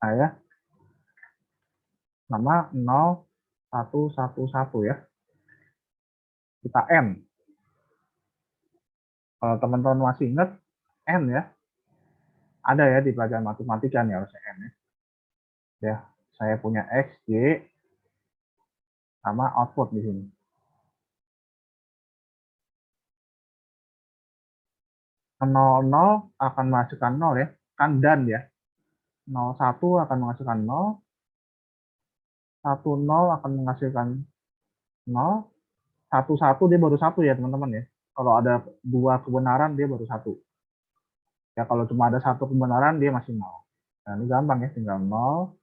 Nah ya, nama 0111 ya. Kita N. Kalau teman-teman masih ingat, N ya. Ada ya di pelajaran matematika nih harusnya N ya. Ya, saya punya X, Y, sama output di sini. Nol akan menghasilkan 0 ya. Kan dan ya. 01 akan menghasilkan 0. 10 akan menghasilkan 0. 11 dia baru 1 ya teman-teman ya. Kalau ada 2 kebenaran dia baru 1. Ya kalau cuma ada 1 kebenaran dia masih 0. Nah ini gampang ya, tinggal 0,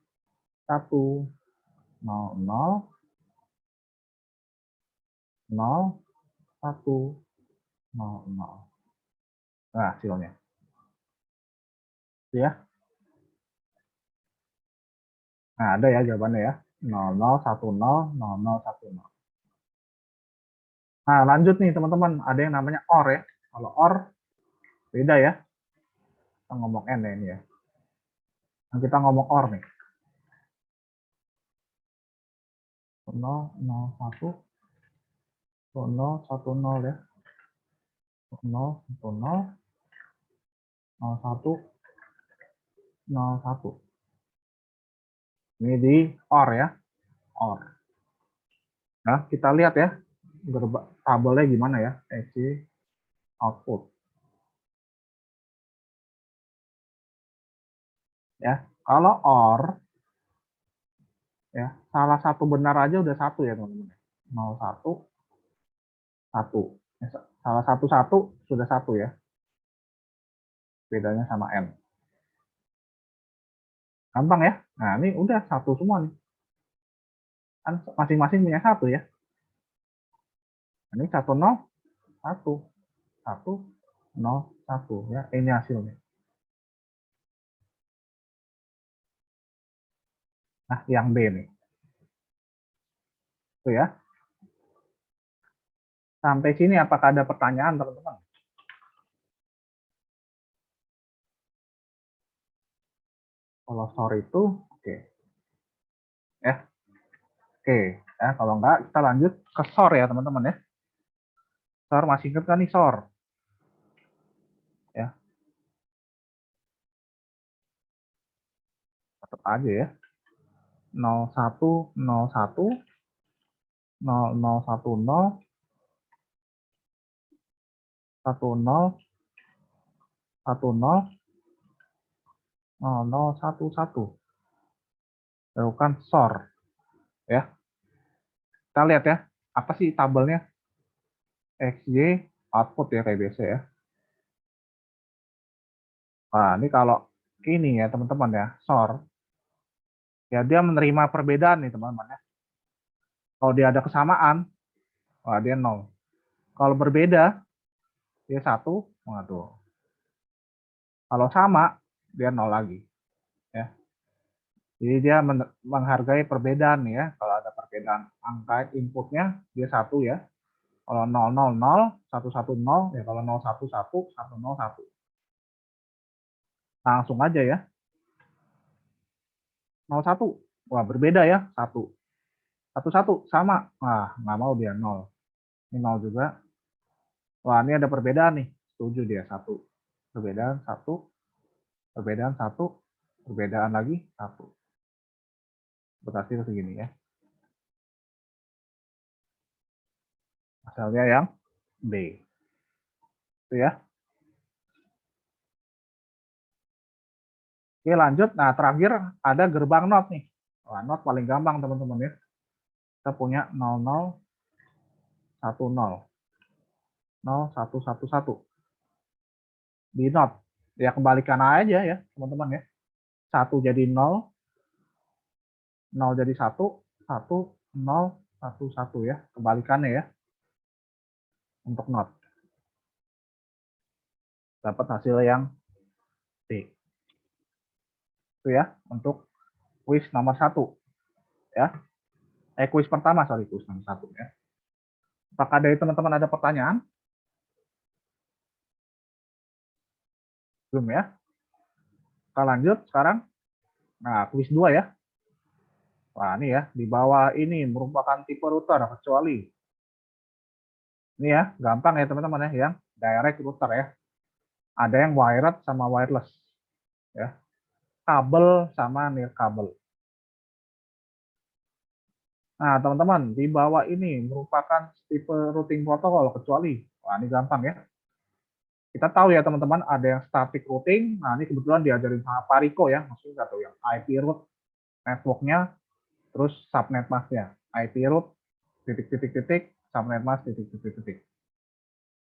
1, 0, 0, 0, 1, 0, 0. Nah hasilnya. Ya. Nah ada ya jawabannya ya. 0, 0, 1, 0, 0, 0, 1, 0. Nah lanjut nih teman-teman. Ada yang namanya OR ya. Kalau OR beda ya. Kita ngomong N ya ini ya. Nah, kita ngomong OR nih. 0, 0, 1, 0, 1, 0 ya. 0, 1, 0, 0, 1, 0, 1. Ini di OR ya. OR. Nah, kita lihat ya. Tabelnya gimana ya. Isi output. Ya, kalau OR ya, salah satu benar aja udah 1 ya, teman-teman. 0, 1, 1. Salah satu 1 sudah 1 ya. Bedanya sama N. Gampang ya. Nah, ini udah 1 semua nih. Kan masing-masing punya 1 ya. Ini 1, 0, 1. 1, 0, 1 ya. Ini hasilnya. Nah, yang B nih. Tuh ya. Sampai sini apakah ada pertanyaan, teman-teman? Kalau store itu, oke. Ya, oke. Ya, kalau enggak, kita lanjut ke SOR ya, teman-teman ya. SOR masih ingat kan nih SOR? Ya, tetap aja ya. 0101, 0010, 10, 10, 0011. Lakukan SOR. Ya, kita lihat ya. Apa sih tabelnya? XY output ya kayak biasa ya. Nah, ini kalau ini ya teman-teman ya, SOR. Ya dia menerima perbedaan nih teman-teman ya. Kalau dia ada kesamaan, wah dia 0. Kalau berbeda, dia 1. Wah, tuh. Kalau sama, dia 0 lagi. Ya. Jadi dia menghargai perbedaan nih ya. Kalau ada perbedaan angka inputnya, dia 1 ya. Kalau 0, 0, 0, 1, 1, 0, ya kalau 0, 1, 1, 1, 0, 1. Langsung aja ya. 0, 1. Wah berbeda ya. 1. 1, 1, sama. Wah nggak mau dia 0. Ini 0 juga. Wah ini ada perbedaan nih. Setuju dia 1. Perbedaan 1. Perbedaan 1. Perbedaan lagi 1. Berhasil segini ya. Hasilnya yang B. Itu ya. Oke lanjut. Nah terakhir ada gerbang not nih. Wah, not paling gampang teman-teman ya. Kita punya 00, 10, 0111. Di not. Ya kembalikan aja ya teman-teman ya. 1 jadi 0, 0 jadi 1, 1, 0, 1, 1 ya. Kembalikannya ya. Untuk not. Dapat hasil yang D. Itu ya untuk kuis nomor 1 ya. Kuis pertama sorry, kuis nomor 1 ya. Apakah dari teman-teman ada pertanyaan? Belum ya? Kita lanjut sekarang. Nah, quiz 2 ya. Wah, ini ya, di bawah ini merupakan tipe router kecuali. Ini ya, gampang ya teman-teman ya, yang direct router ya. Ada yang wired sama wireless ya. Kabel sama nirkabel. Nah, teman-teman, di bawah ini merupakan tipe routing protokol kecuali. Wah, ini gampang ya. Kita tahu ya teman-teman, ada yang static routing. Nah, ini kebetulan diajarin sama Pak Riko ya, maksudnya tahu yang IP root networknya, terus subnet masknya. IP root titik-titik-titik, subnet mask titik-titik-titik.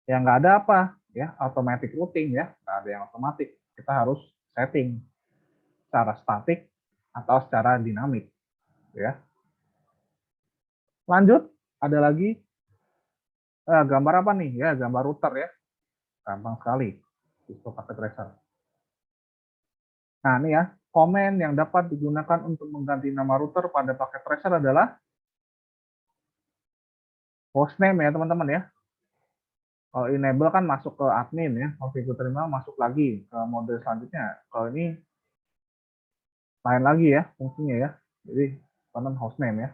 Yang nggak ada apa ya, automatic routing ya, nggak ada yang otomatis. Kita harus setting secara statik atau secara dinamik ya. Lanjut, ada lagi gambar apa nih ya, gambar router ya, gampang sekali Cisco Packet Tracer. Nah ini ya, komen yang dapat digunakan untuk mengganti nama router pada paket tracer adalah hostname ya teman-teman ya. Kalau enable kan masuk ke admin ya, configure terminal masuk lagi ke mode selanjutnya. Kalau ini lain lagi ya fungsinya ya. Jadi teman hostname ya.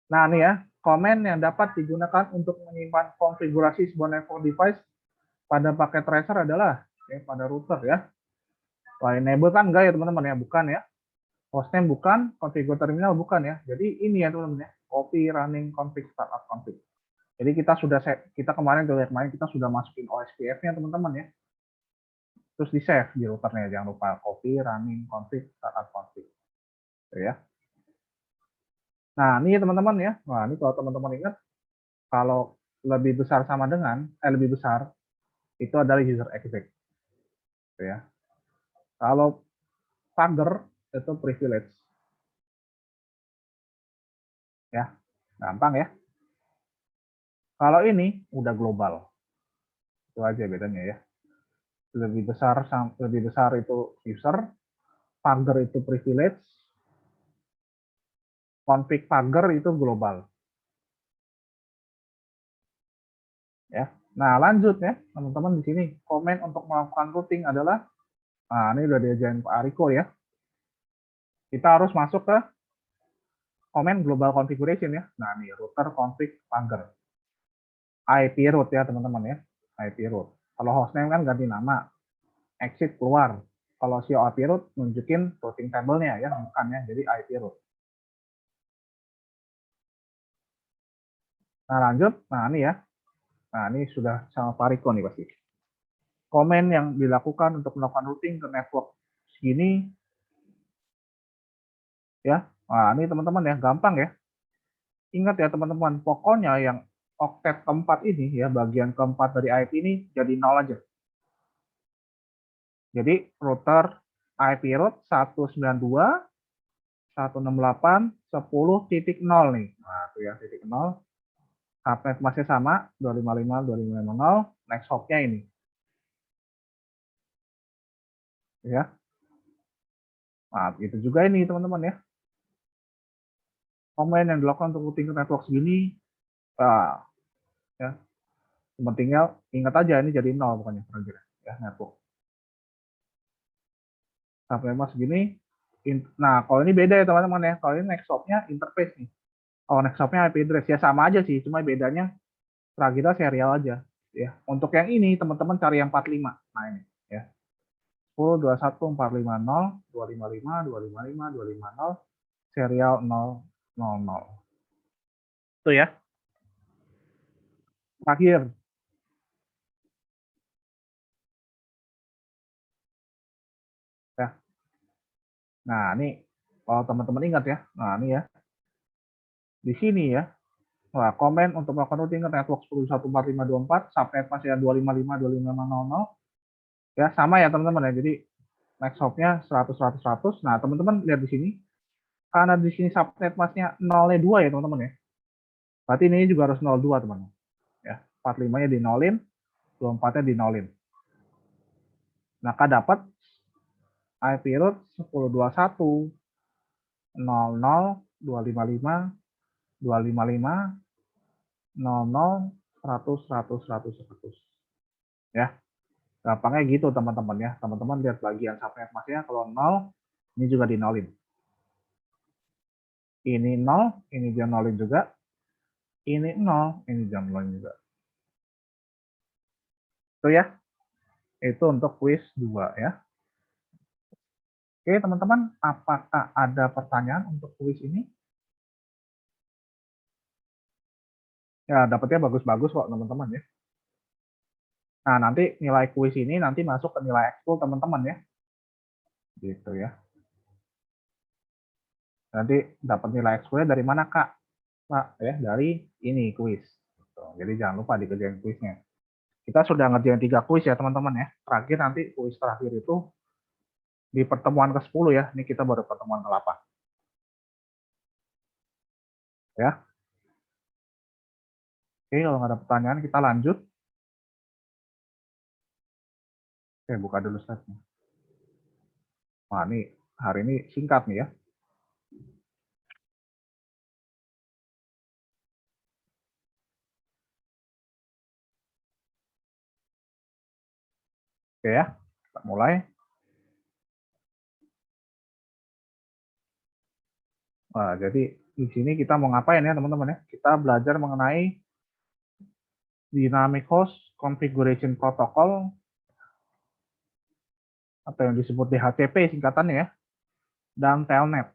Nah nih ya, komen yang dapat digunakan untuk menyimpan konfigurasi sebuah network device pada paket tracer adalah pada router ya. Wah, enable kan enggak ya teman-teman ya, bukan ya. Hostname bukan, configure terminal bukan ya. Jadi ini ya teman-teman ya, copy running config startup config. Jadi kita kemarin kita sudah masukin OSPF-nya teman-teman ya. Terus di save di routernya, jangan lupa copy running config startup config. Ya. Nah, ini teman-teman ya. Nah, ini kalau teman-teman ingat, kalau lebih besar sama dengan lebih besar itu adalah user exit. Ya. Kalau pagar itu privilege. Ya. Gampang ya. Kalau ini udah global. Itu aja bedanya ya. Lebih besar itu user, pagar itu privilege, config pagar itu global. Ya. Nah, lanjut ya, teman-teman di sini komen untuk melakukan routing adalah ini udah diajarin Pak Ariko ya. Kita harus masuk ke komen global configuration ya. Nah, nih router config pagar. IP root ya, teman-teman ya. IP root. Kalau hostname kan ganti nama, exit keluar. Kalau si IP root nunjukin routing table-nya ya, bukan ya. Jadi IP root. Nah, lanjut. Nah, ini ya. Nah, ini sudah sama Pak Riko nih pasti. Komen yang dilakukan untuk melakukan routing ke network segini ya. Nah, ini teman-teman ya, gampang ya. Ingat ya teman-teman, pokoknya yang oktet keempat ini ya, bagian keempat dari IP ini jadi 0 aja. Jadi router IP root 192.168.10.0 nih. Nah, itu ya titik 0. Subnet masih sama 255.255.0. Next hop-nya ini. Ya. Nah, itu juga ini teman-teman ya. Komen yang dilakukan untuk routing network segini, ya. Tinggal ingat aja ini jadi 0 pokoknya kira-kira ya network. Sampai mas segini. Nah, kalau ini beda ya teman-teman ya. Kalau ini next hop-nya interface nih. Oh, next hop-nya IP address ya sama aja sih, cuma bedanya kita serial aja ya. Untuk yang ini teman-teman cari yang 45. Nah, ini ya. 10 21 450 255 255 250 serial 000. Itu ya. Terakhir. Ya. Nah, ini kalau teman-teman ingat ya. Nah, ini ya. Di sini ya. Wah, komen untuk melakukan routing ke network 10.145.24, subnet masih ada 255.255.000. Ya, sama ya teman-teman ya. Jadi next hop-nya 100 100 100. Nah, teman-teman lihat di sini. Karena di sini subnet masnya 0-nya 2 ya, teman-teman ya. Berarti ini juga harus 02, teman-teman. Ya, 45-nya dinolin, 24-nya dinolin. Maka dapat IP root 10.21 00 255 255 00 100, 100, 100, 100. Ya, gampangnya gitu teman-teman ya. Teman-teman lihat bagian subnet-masnya kalau 0, ini juga dinolin. Ini 0, ini dia nolin juga. Ini 0, ini dia nolin juga. Itu ya. Itu untuk quiz 2 ya. Oke, teman-teman, apakah ada pertanyaan untuk quiz ini? Ya, dapetnya bagus-bagus kok, teman-teman ya. Nah, nanti nilai quiz ini nanti masuk ke nilai ekskul teman-teman ya. Gitu ya. Nanti dapat nilai ekskulnya dari mana, Kak? Pak, ya, dari ini quiz. Jadi jangan lupa dikerjain kuisnya. Kita sudah ngerjain 3 kuis ya, teman-teman ya. Terakhir nanti kuis terakhir itu di pertemuan ke-10 ya. Ini kita baru pertemuan ke-8. Ya. Oke, kalau nggak ada pertanyaan kita lanjut. Oke, buka dulu slide-nya. Wah, ini hari ini singkat nih ya. Oke ya, kita mulai. Nah, jadi di sini kita mau ngapain ya, teman-teman ya? Kita belajar mengenai Dynamic Host Configuration Protocol atau yang disebut DHCP singkatannya ya, dan Telnet.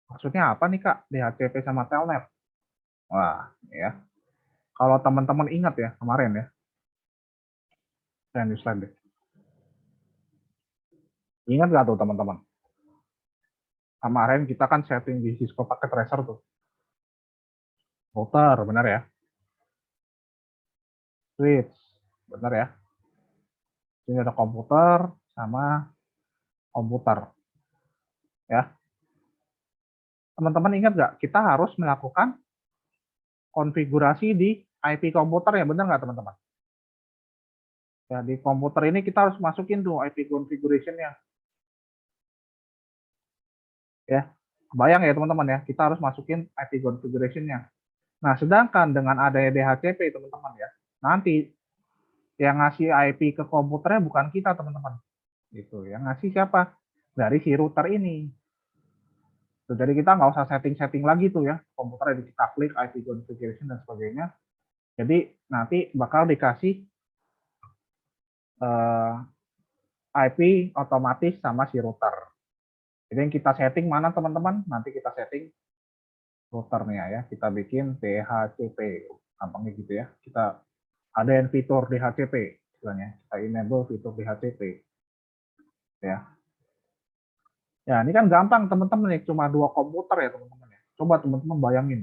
Maksudnya apa nih Kak, DHCP sama Telnet? Wah, ya. Kalau teman-teman ingat ya kemarin ya, saya di slide deh. Ingat nggak tuh teman-teman? Kemarin kita kan setting di Cisco Packet Tracer tuh. Router, benar ya? Switch, benar ya? Ini ada komputer sama komputer. Ya, teman-teman ingat nggak? Kita harus melakukan konfigurasi di IP komputer ya, benar nggak teman-teman? Ya, di komputer ini kita harus masukin tuh IP configuration-nya. Ya, kebayang ya teman-teman ya, kita harus masukin IP configuration-nya. Nah, sedangkan dengan adanya DHCP teman-teman ya, nanti yang ngasih IP ke komputernya bukan kita teman-teman. Gitu, yang ngasih siapa? Dari si router ini. Tuh, jadi kita nggak usah setting-setting lagi tuh ya, komputernya kita klik IP configuration dan sebagainya. Jadi nanti bakal dikasih IP otomatis sama si router. Jadi yang kita setting mana teman-teman? Nanti kita setting routernya ya. Kita bikin DHCP, gampangnya gitu ya. Kita ada yang fitur DHCP, istilahnya. Kita enable fitur DHCP. Ya. Ya, ini kan gampang teman-teman ya, cuma 2 komputer ya teman-teman ya. Coba teman-teman bayangin,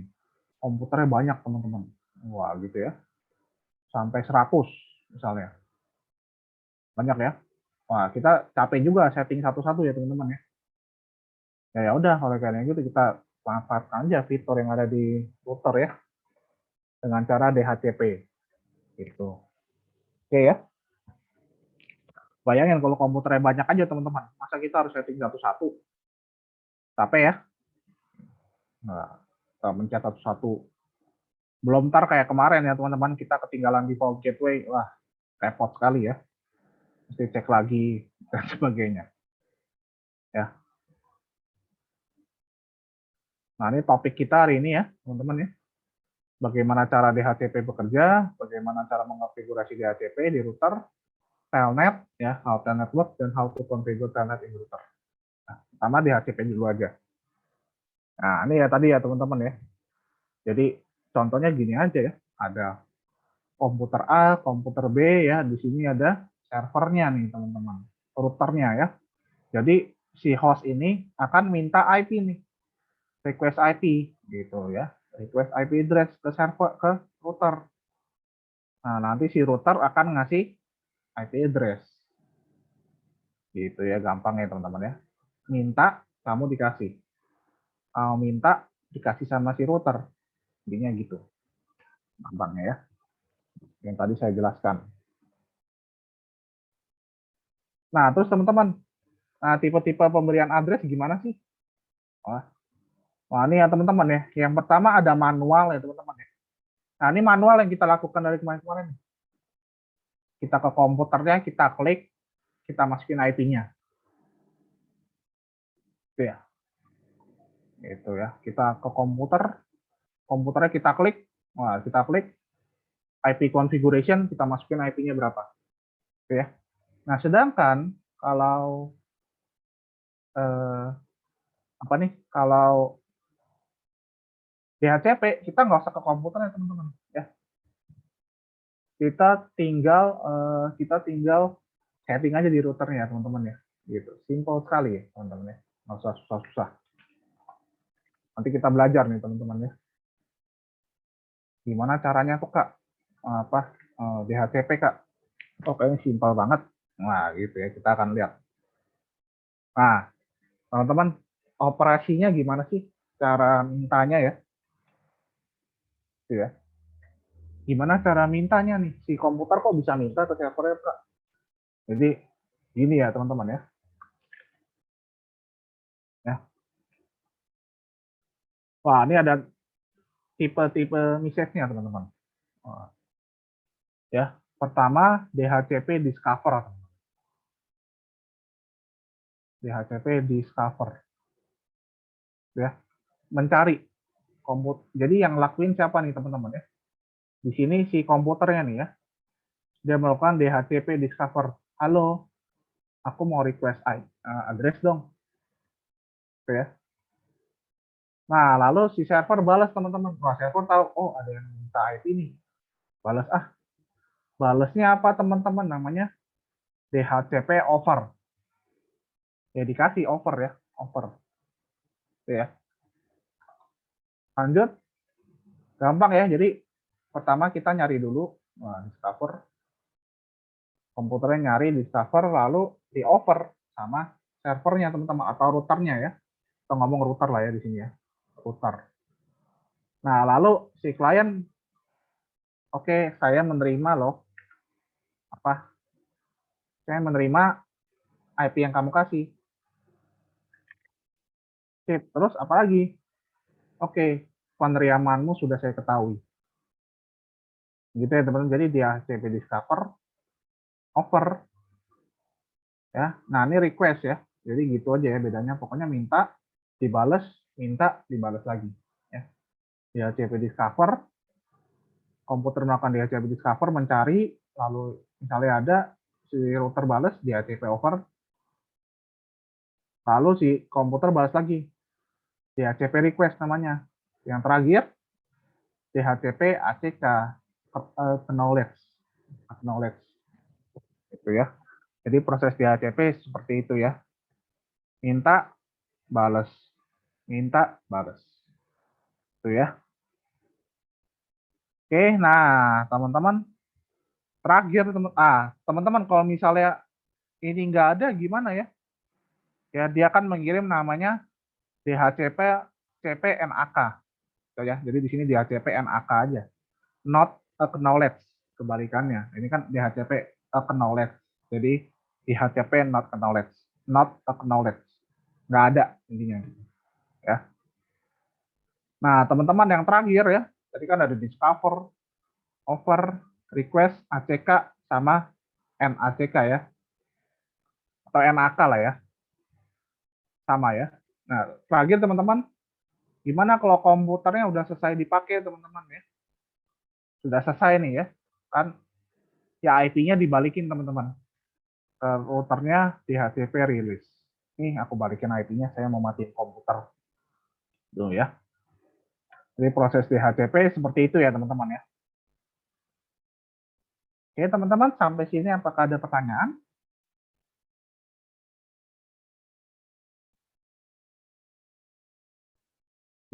komputernya banyak teman-teman. Wah, gitu ya. Sampai 100 misalnya. Banyak ya. Wah, kita capek juga setting satu-satu ya teman-teman ya. Ya udah kalau kayak gitu kita manfaatkan aja fitur yang ada di router ya dengan cara DHCP gitu. Oke ya. Bayangin kalau komputernya banyak aja teman-teman. Masa kita harus setting satu-satu? Capek ya. Nah, kita mencet satu-satu. Belum ntar kayak kemarin ya teman-teman, kita ketinggalan default gateway. Wah, repot sekali ya. Mesti cek lagi dan sebagainya. Ya. Nah, ini topik kita hari ini ya, teman-teman ya. Bagaimana cara DHCP bekerja, bagaimana cara mengonfigurasi DHCP di router, telnet, ya, how telnet work, dan how to configure telnet in router. Nah, pertama DHCP dulu aja. Nah, ini ya tadi ya teman-teman ya. Jadi contohnya gini aja ya. Ada komputer A, komputer B ya. Di sini ada servernya nih teman-teman. Routernya ya. Jadi si host ini akan minta IP nih. Request IP gitu ya. Request IP address ke server ke router. Nah, nanti si router akan ngasih IP address. Gitu ya, gampang ya teman-teman ya. Minta, kamu dikasih. Kalau minta, dikasih sama si router. Intinya gitu. Gampangnya ya. Yang tadi saya jelaskan. Nah, terus teman-teman, nah, tipe-tipe pemberian address gimana sih? Wah, ini ya teman-teman ya. Yang pertama ada manual ya teman-teman ya. Nah, ini manual yang kita lakukan dari kemarin-kemarin. Kita ke komputernya, kita klik, kita masukin IP-nya. Itu ya. Itu ya. Kita ke komputernya kita klik. Wah, kita klik IP configuration, kita masukin IP-nya berapa. Itu ya. Nah, sedangkan kalau apa nih? Kalau DHCP kita nggak usah ke komputernya, teman-teman. Ya, kita tinggal setting aja di routernya, teman-teman ya. Gitu. Simple sekali ya, teman-teman ya. Nggak usah susah-susah. Nanti kita belajar nih, teman-teman ya. Gimana caranya tuh, Kak? Apa DHCP, Kak? Oh, kayaknya simpel banget. Nah, gitu ya. Kita akan lihat. Nah, teman-teman, operasinya gimana sih? Cara mintanya ya. Gitu ya. Gimana cara mintanya nih? Si komputer kok bisa minta ke servernya, Kak? Jadi, gini ya, teman-teman ya. Ya. Wah, ini ada tipe-tipe message-nya, teman-teman. Ya, pertama DHCP discover. DHCP discover. Ya, mencari komputer. Jadi yang lakuin siapa nih, teman-teman ya? Di sini si komputernya nih ya. Dia melakukan DHCP discover. Halo, aku mau request address dong. Gitu ya. Nah, lalu si server balas, teman-teman. Wah, server tahu, oh ada yang minta IP nih. Balas, balasnya apa, teman-teman? Namanya DHCP over. Ya, dikasih over ya, over. Gitu ya. Lanjut, gampang ya. Jadi, pertama kita nyari dulu, discover. Komputernya nyari, discover, lalu di over sama servernya, teman-teman, atau routernya ya. Kita ngomong router lah ya di sini ya. Router. Nah, lalu si klien, oke, saya menerima loh, saya menerima IP yang kamu kasih. Sip. Terus apa lagi? Oke, penerimaanmu sudah saya ketahui. Gitu ya, teman-teman. Jadi dia CP discover, over, ya. Nah, ini request ya. Jadi gitu aja ya bedanya. Pokoknya minta, dibales lagi. Ya. DHCP discover, komputer melakukan DHCP discover, mencari, lalu misalnya ada si router balas DHCP over, lalu si komputer balas lagi DHCP request namanya. Yang terakhir DHCP ACK acknowledge, acknowledge itu ya. Jadi proses DHCP seperti itu ya. Minta, balas, minta, balas. Itu ya. Oke, nah teman-teman, terakhir teman-teman kalau misalnya ini nggak ada gimana ya? Ya dia akan mengirim namanya DHCP CPNAK. Gitu ya. Jadi di sini DHCP NAK aja. Not acknowledge kebalikannya. Ini kan DHCP acknowledge. Jadi DHCP not acknowledge. Not acknowledge. Nggak ada intinya. Ya. Nah, teman-teman yang terakhir ya, tadi kan ada discover, over, request, ACK, sama NACK ya, atau NAK lah ya, sama ya. Nah, terakhir teman-teman, gimana kalau komputernya udah selesai dipakai teman-teman ya, sudah selesai nih ya, kan ya IP-nya dibalikin teman-teman, ke routernya di DHCP release. Nih aku balikin IP-nya, saya mau matiin komputer dulu ya. Jadi proses DHCP seperti itu ya teman-teman ya. Oke teman-teman, sampai sini apakah ada pertanyaan?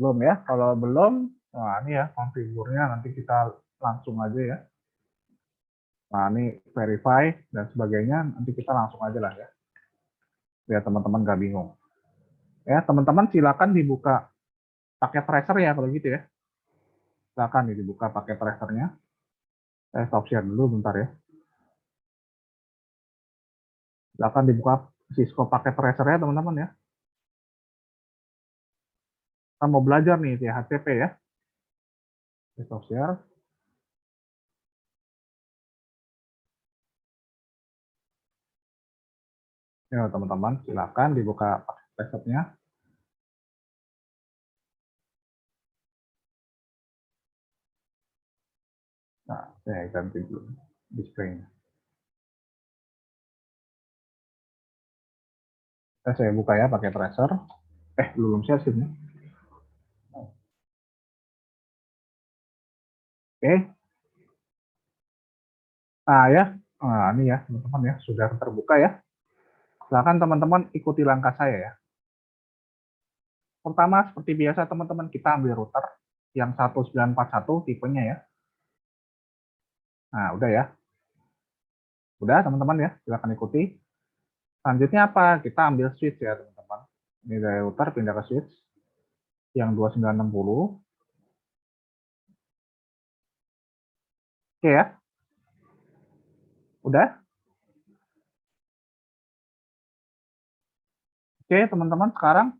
Belum ya, kalau belum, nah ini ya konfigurnya nanti kita langsung aja ya. Nah ini verify dan sebagainya, nanti kita langsung aja lah ya. Biar teman-teman nggak bingung. Ya teman-teman silakan dibuka paket tracer ya kalau gitu ya. Silakan dibuka paket tracernya. Saya stop share dulu bentar ya. Silakan dibuka Cisco paket tracer ya teman-teman ya. Kita mau belajar nih di HCP ya. Stop share. Ya, teman-teman, silakan dibuka desktop-nya. Nah, saya ganti dulu display-nya. Saya buka ya pakai tracer. Belum share screen. Oke. Nah ya, nah, ini ya teman-teman ya, sudah terbuka ya. Silakan teman-teman ikuti langkah saya ya. Pertama, seperti biasa teman-teman, kita ambil router yang 1941 tipenya ya. Nah, udah ya. Udah teman-teman ya, silakan ikuti. Selanjutnya apa? Kita ambil switch ya teman-teman. Ini dari router pindah ke switch yang 2960. Oke ya. Udah? Oke teman-teman, sekarang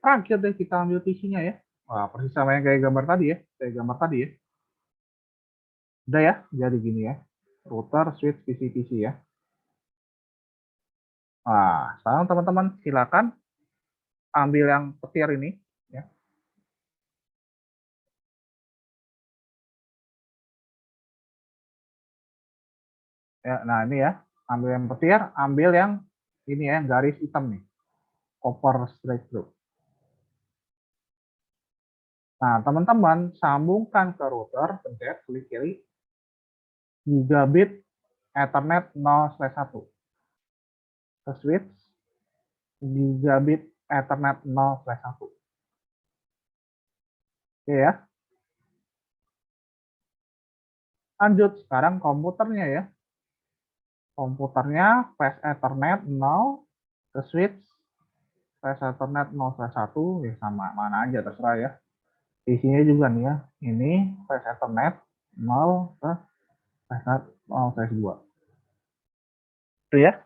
terakhir deh kita ambil PC-nya ya. Wah, persis sama yang kayak gambar tadi ya. Kayak gambar tadi ya. Udah ya, jadi gini ya. Router, switch, PC ya. Nah, sekarang teman-teman silakan ambil yang petir ini ya. Ya, nah ini ya, ambil yang petir, ambil yang ini ya, yang garis hitam nih, copper straight through. Nah, teman-teman sambungkan ke router, pencet klik kiri, gigabit Ethernet 0/1. Ke switch, gigabit Ethernet 0/1. Oke ya. Lanjut, sekarang komputernya ya. Komputernya flash Ethernet 0 ke switch, flash Ethernet 0/1 ya, sama mana aja terserah ya. Isinya juga nih ya, ini flash Ethernet 0 ke flash Ethernet 0/2. Itu ya.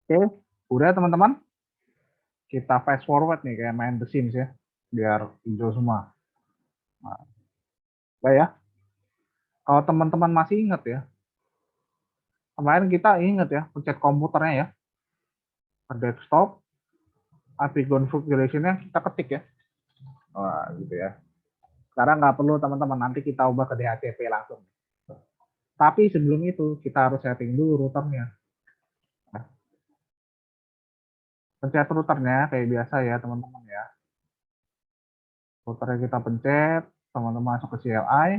Oke, udah teman-teman. Kita fast forward nih kayak main The Sims ya, biar hijau semua. Nah, udah ya. Kalau teman-teman masih ingat ya, kemarin kita ingat ya, pencet komputernya ya, ke desktop, API configuration-nya kita ketik ya. Wah, gitu ya. Sekarang nggak perlu teman-teman, nanti kita ubah ke DHCP langsung. Tapi sebelum itu, kita harus setting dulu routernya. Nah, pencet routernya kayak biasa ya teman-teman ya. Routernya kita pencet, teman-teman masuk ke CLI,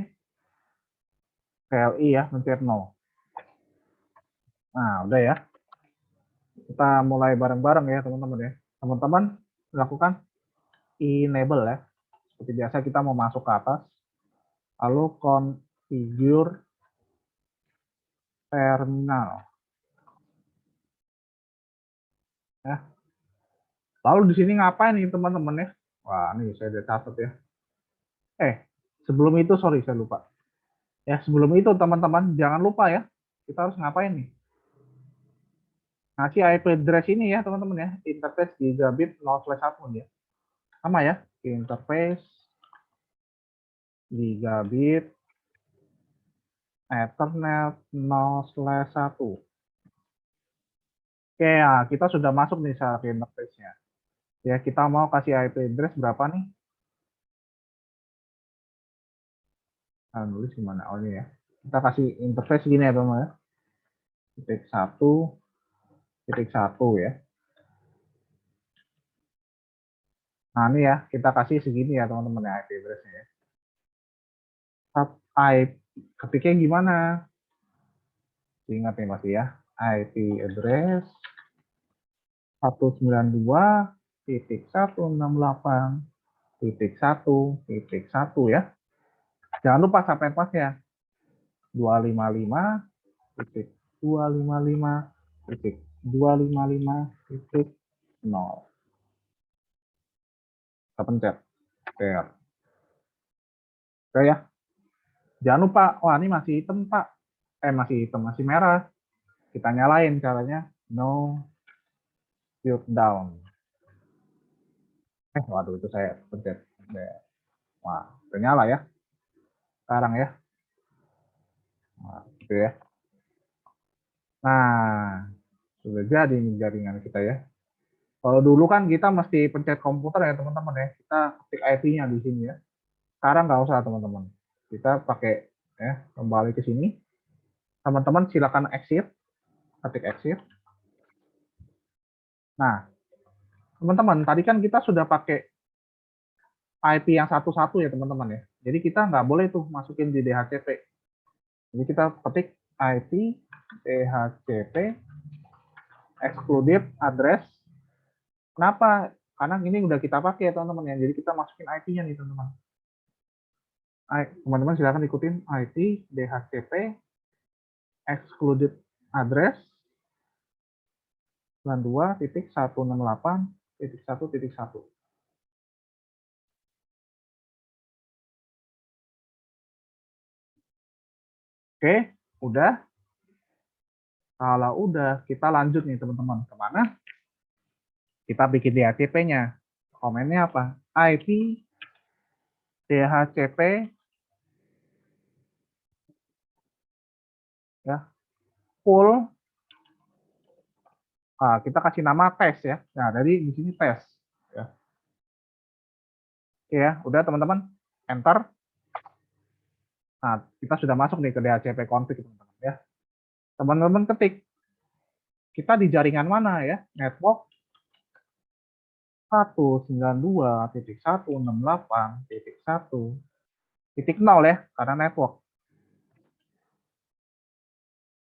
CLI ya, pencet 0. Nah, udah ya. Kita mulai bareng-bareng ya teman-teman ya. Teman-teman lakukan enable ya. Seperti biasa kita mau masuk ke atas, lalu configure terminal ya. Lalu di sini ngapain nih teman-teman ya? Wah, nih saya udah catat ya. Sebelum itu sorry saya lupa. Ya, sebelum itu teman-teman jangan lupa ya. Kita harus ngapain nih? Ngasih IP address ini ya teman-teman ya. Interface gigabit 0/1 ya. Sama ya. Interface gigabit Ethernet 0/1. Oke ya, kita sudah masuk nih saat interface-nya. Ya, kita mau kasih IP address berapa nih? Nah, nulis gimana? Oh ini ya. Kita kasih interface gini ya teman-teman ya. Titik 1, titik 1 ya. Nah ini ya, kita kasih segini ya teman-teman ya IP address-nya ya. IP, ketiknya gimana? Ingat nih masih ya. IP address 192.168.1.1 ya. Jangan lupa sampai pasnya 255.255.255.0. Kita pencet. Oke ya. Jangan lupa, wah ini masih hitam Pak. Masih hitam, masih merah. Kita nyalain caranya no tilt down. Waduh itu saya pencet. Wah, udah nyala ya. Sekarang ya. Nah, gitu ya. Nah, Sudah jadi nih jaringan kita ya. Kalau dulu kan kita mesti pencet komputer ya teman-teman ya. Kita ketik IP-nya di sini ya. Sekarang nggak usah teman-teman. Kita pakai ya kembali ke sini. Teman-teman silakan exit, ketik exit. Nah, teman-teman tadi kan kita sudah pakai IP yang satu-satu ya teman-teman ya. Jadi kita nggak boleh tuh masukin di DHCP. Jadi kita ketik IP DHCP excluded address. Kenapa? Karena ini udah kita pakai ya teman-teman ya. Jadi kita masukin IP-nya nih teman-teman. Teman-teman silakan ikutin IP DHCP excluded address 92.168.1.1. Oke, udah. Kalau udah, kita lanjut nih teman-teman. Kemana? Kita bikin DHCP-nya. Komennya apa? IP DHCP ya full. Kita kasih nama tes ya. Nah, dari di sini tes. Ya. Oke ya, udah teman-teman. Enter. Nah, kita sudah masuk nih ke DHCP config teman-teman ya. Teman-teman ketik. Kita di jaringan mana ya? Network 192.168.1.0 ya, karena network.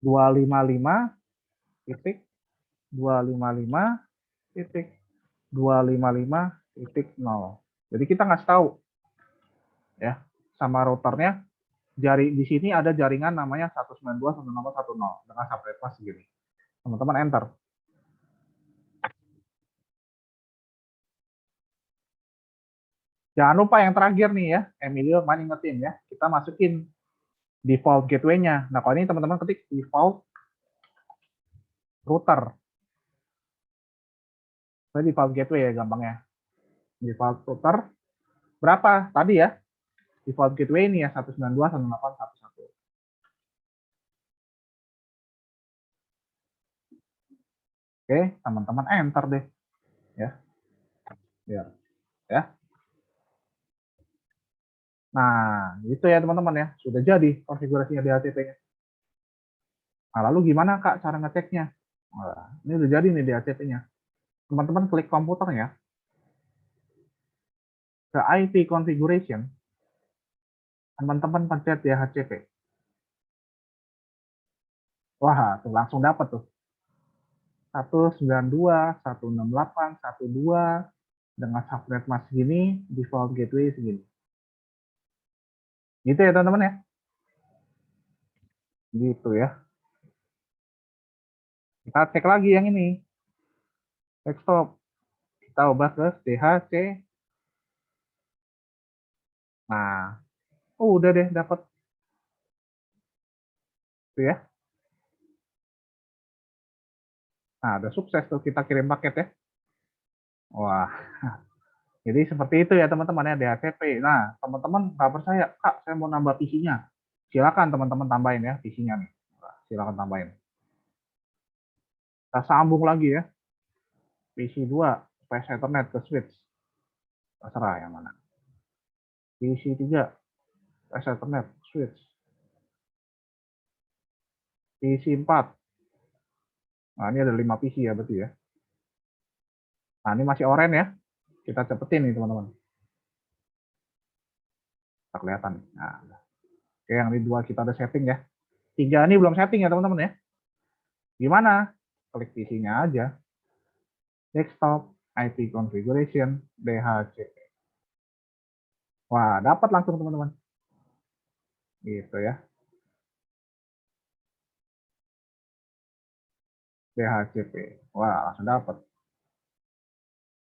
255.255.255.0. Jadi kita ngasih tahu ya sama routernya di sini ada jaringan namanya 192.168.1.0 dengan subnet mask segini. Teman-teman enter. Jangan lupa yang terakhir nih ya, Emilio main ingetin ya, kita masukin default gateway-nya. Nah, kalau ini teman-teman ketik default router. Default gateway ya gampangnya. Default router berapa tadi ya? Default gateway ini ya 192.168.1.1. Oke, teman-teman enter deh. Ya. Ya. Ya. Nah, itu ya teman-teman ya. Sudah jadi konfigurasinya DHCP-nya. Nah, lalu gimana Kak cara ngeceknya? Nah, ini udah jadi nih DHCP-nya. Teman-teman klik komputernya, ke IP configuration, teman-teman pencet DHCP. Wah, tuh langsung dapat tuh. 192.168.1.2 dengan subnet mask segini, default gateway segini. Gitu ya teman-teman ya. Gitu ya. Kita cek lagi yang ini. Desktop. Kita ubah ke DHC. Nah, udah deh dapat. Tuh ya. Nah, udah sukses tuh kita kirim paket ya. Wah. Jadi seperti itu ya teman-teman ya DHCP. Nah, teman-teman nggak percaya, Kak, saya mau nambah PC-nya. Silakan teman-teman tambahin ya PC-nya nih. Silakan tambahin. Kita sambung lagi ya. PC 2, PS Ethernet ke switch. Terserah yang mana. PC 3, PS Ethernet, switch. PC 4. Nah, ini ada 5 PC ya berarti ya. Nah, ini masih oranye ya. Kita cepetin nih teman-teman. Tak kelihatan. Nah, oke, yang ini 2 kita udah setting ya. 3 ini belum setting ya teman-teman ya. Gimana? Klik PC-nya aja. Desktop, IP configuration, DHCP. Wah, dapat langsung teman-teman. Gitu ya. DHCP. Wah, langsung dapat.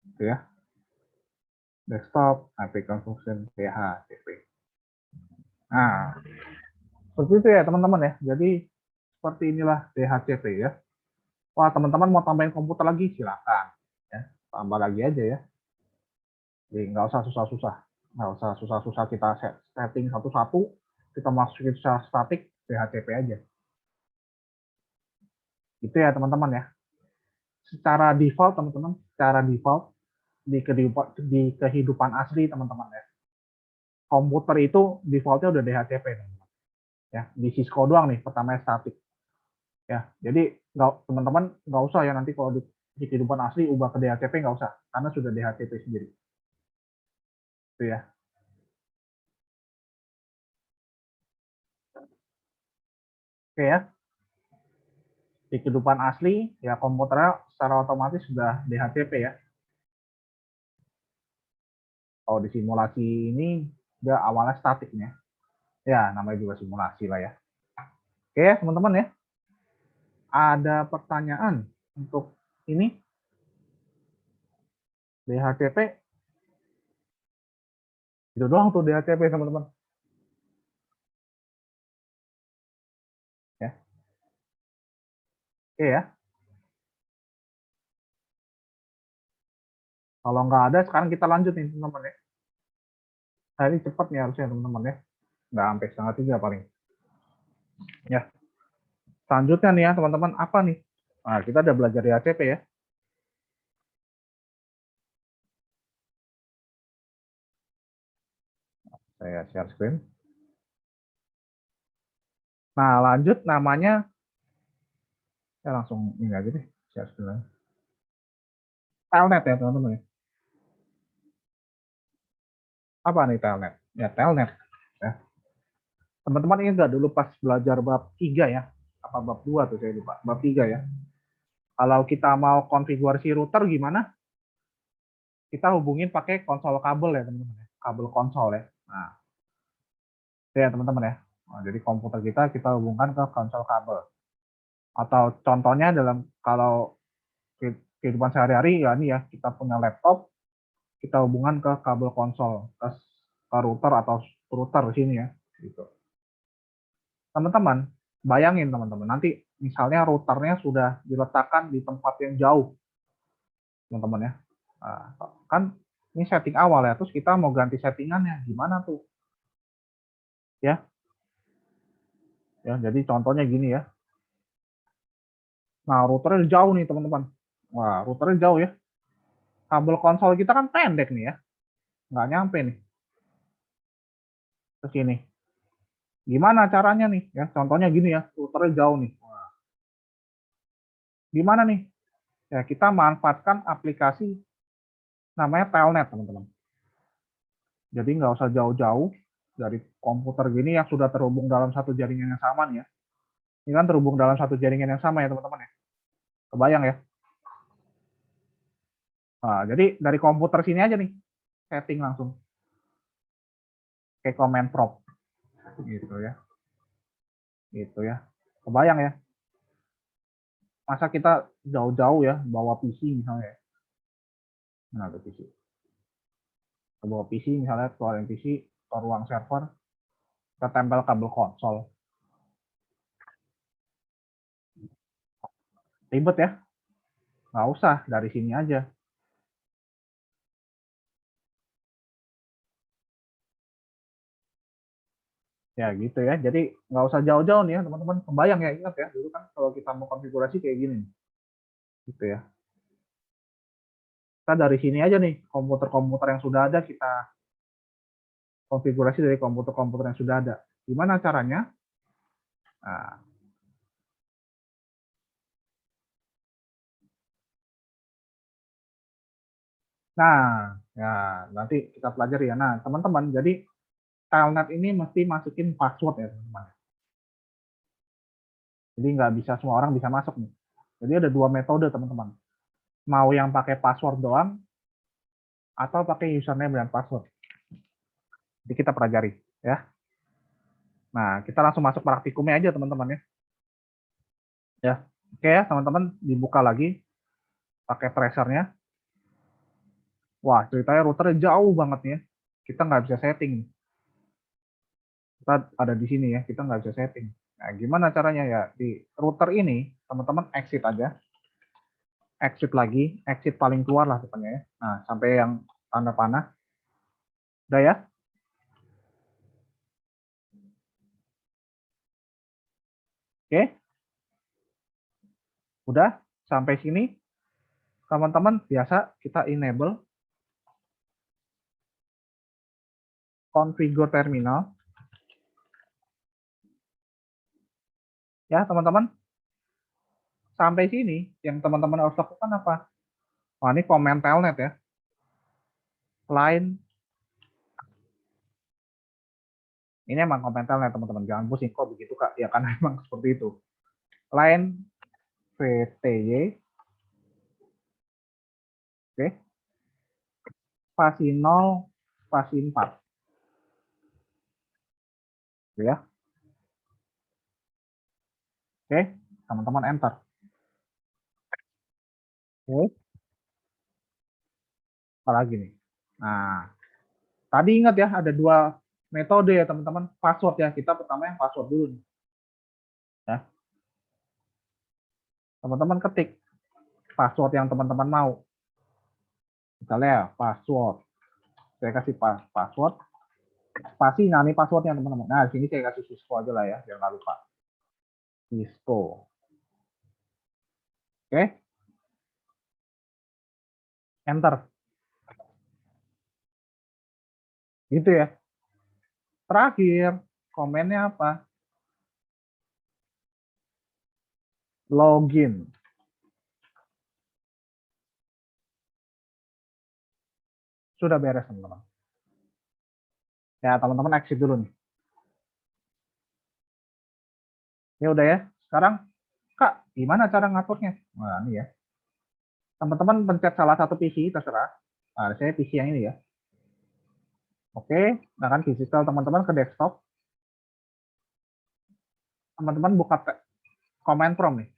Gitu ya. Desktop, IP configuration, DHCP. Nah, seperti itu ya teman-teman ya. Jadi seperti inilah DHCP ya. Wah, teman-teman mau tambahin komputer lagi silakan ya. Tambah lagi aja ya. Jadi nggak usah susah-susah. Nggak usah susah-susah kita setting satu-satu. Kita masukin secara statik DHCP aja. Gitu ya teman-teman ya. secara default teman-teman, secara default di kehidupan asli teman-teman ya. Komputer itu defaultnya udah DHCP teman-teman. Ya, di Cisco doang nih pertamanya statik. Ya, jadi teman-teman nggak usah ya nanti kalau di kehidupan asli ubah ke DHCP nggak usah, karena sudah DHCP sendiri. Itu ya. Oke ya. Di kehidupan asli ya komputernya secara otomatis sudah DHCP ya. Kalau di simulasi ini dia awalnya statiknya. Ya, namanya juga simulasi lah ya. Oke ya, teman-teman ya. Ada pertanyaan untuk ini DHCP? Itu doang tuh DHCP teman-teman. Ya. Oke ya. Kalau nggak ada, sekarang kita lanjut nih teman-teman ya. Nah, ini cepat nih harusnya teman-teman ya. Nggak sampai setengah tiga paling. Ya. Selanjutnya nih ya teman-teman, apa nih? Nah, kita udah belajar DHCP ya. Saya share screen. Nah, lanjut namanya, saya langsung ini aja deh, share screen. Telnet ya teman-teman ya. Apa nih telnet? Ya telnet. Ya. Teman-teman ini nggak dulu pas belajar bab 3 ya? Apa bab 2 tuh saya lupa. Bab 3 ya. Kalau kita mau konfigurasi router gimana? Kita hubungin pakai konsol kabel ya teman-teman ya. Kabel konsol ya. Nah, itu ya teman-teman ya. Nah, jadi komputer kita hubungkan ke konsol kabel. Atau contohnya dalam kalau kehidupan sehari-hari ya ini ya, kita punya laptop, kita hubungan ke kabel konsol, ke router atau router di sini ya. Gitu. Teman-teman, bayangin teman-teman, nanti misalnya routernya sudah diletakkan di tempat yang jauh, teman-teman ya. Nah, kan ini setting awal ya, terus kita mau ganti settingannya, gimana tuh? Ya, ya jadi contohnya gini ya. Nah, routernya jauh nih teman-teman. Wah, routernya jauh ya. Kabel konsol kita kan pendek nih ya, nggak nyampe nih ke sini. Gimana caranya nih? Ya, contohnya gini ya, routernya jauh nih. Wah, gimana nih? Ya, kita manfaatkan aplikasi namanya Telnet, teman-teman. Jadi nggak usah jauh-jauh dari komputer gini yang sudah terhubung dalam satu jaringan yang sama nih ya. Ini kan terhubung dalam satu jaringan yang sama ya teman-teman ya. Kebayang ya. Nah, jadi dari komputer sini aja nih, setting langsung. Kayak command prompt. Gitu ya. Gitu ya. Kebayang ya. Masa kita jauh-jauh ya, bawa PC misalnya ya. Nah, ada PC. Bawa PC misalnya, keluarin PC, ke ruang server, kita tempel kabel konsol. Ribet ya. Nggak usah, dari sini aja. Ya gitu ya. Jadi nggak usah jauh-jauh nih ya teman-teman. Kebayang ya, ingat ya. Dulu kan kalau kita mau konfigurasi kayak gini. Gitu ya. Kita dari sini aja nih, komputer-komputer yang sudah ada kita konfigurasi dari komputer-komputer yang sudah ada. Gimana caranya? Nah, ya nanti kita pelajari ya. Nah, teman-teman, jadi Telnet ini mesti masukin password ya teman-teman. Jadi nggak bisa semua orang bisa masuk nih. Jadi ada dua metode teman-teman. Mau yang pakai password doang atau pakai username dan password. Jadi kita pelajari ya. Nah, kita langsung masuk praktikumnya aja teman-teman ya. Ya, oke ya teman-teman, dibuka lagi pakai tracernya. Wah, ceritanya routernya jauh banget nih ya. Kita nggak bisa setting. Kita ada di sini ya, kita nggak bisa setting. Nah, gimana caranya ya? Di router ini, teman-teman exit aja. Exit lagi, exit paling keluar lah pokoknya ya. Nah, sampai yang tanda panah. Udah ya? Oke, udah sampai sini. teman-teman biasa kita enable configure terminal. Ya, teman-teman. Sampai sini, yang teman-teman harus lakukan apa? Wah, ini komen telnet ya. Line. Ini emang komen telnet, teman-teman. Jangan pusing kok begitu, Kak. Ya, karena emang seperti itu. Line VTY. Oke. Spasi 0, spasi 4. Ya. Oke, teman-teman enter. Oke. Apalagi nih. Nah, tadi ingat ya, ada dua metode ya, teman-teman. Password ya. Kita pertama yang password dulu nih. Ya. Teman-teman ketik password yang teman-teman mau. Misalnya ya, password. Saya kasih password. Spasi, nah ini passwordnya teman-teman. Nah, di sini saya kasih Cisco aja lah ya, biar nggak lupa. Cisco. Oke. Enter. Gitu ya. Terakhir, komennya apa? Login. Sudah beres, teman-teman. Ya, teman-teman exit dulu nih. Ya udah ya. Sekarang, Kak, gimana cara ngaturnya? Nah, ini ya. Teman-teman pencet salah satu PC, terserah. Nah, saya PC yang ini ya. Oke, nah kan physical teman-teman ke desktop. Teman-teman buka command prompt nih.